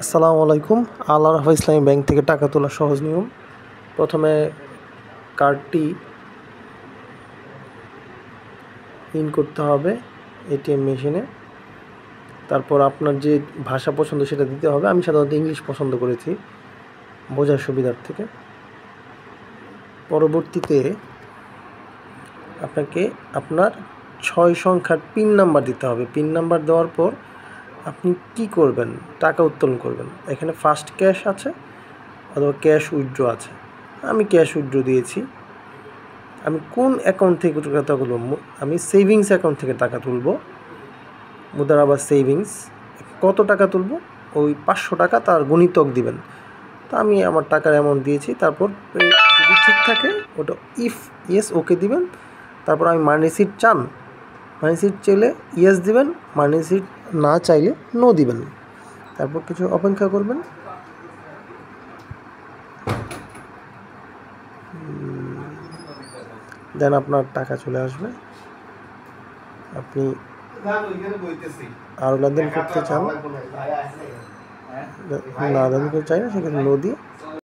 আসসালামু আলাইকুম। আল আরাফা ইসলামী ব্যাংক থেকে টাকা তোলার সহজ নিয়ম। প্রথমে কার্ডটি ইন করতে হবে এটিএম মেশিনে। তারপর আপনার যে ভাষা পছন্দ সেটা দিতে হবে। আমি সাধারণত ইংলিশ পছন্দ করেছি বোঝার সুবিধার থেকে। পরবর্তীতে আপনাকে আপনার 6 সংখ্যার পিন নাম্বার দিতে হবে। পিন নাম্বার দেওয়ার পর আপনি কি করবেন? টাকা উত্তোলন করবেন। এখানে ফার্স্ট ক্যাশ আছে অথবা ক্যাশ উইথড্র আছে। আমি ক্যাশ উইথড্র দিয়েছি। আমি কোন অ্যাকাউন্ট থেকে টাকা তুলব? আমি সেভিংস অ্যাকাউন্ট থেকে টাকা তুলব। মুদারাবা সেভিংস। কত টাকা তুলব? ওই 500 টাকা তার গুণিতক দিবেন। তো আমি আমার টাকার অ্যামাউন্ট দিয়েছি। তারপর যদি ঠিক থাকে ওটা ইফ ইয়েস ওকে দিবেন। তারপর আমি মানি রিসিট চান, মানি রিসিট চাইলে ইয়েস দিবেন, মানি রিসিট না চাইলে নো দিবেন। তারপর কিছু অপেক্ষা করবেন। দেন আপনার টাকা চলে আসবে। আপনি আরও লেনদেন করতে চান, না লেনদেন করতে চাই না, সেখানে নো দিয়ে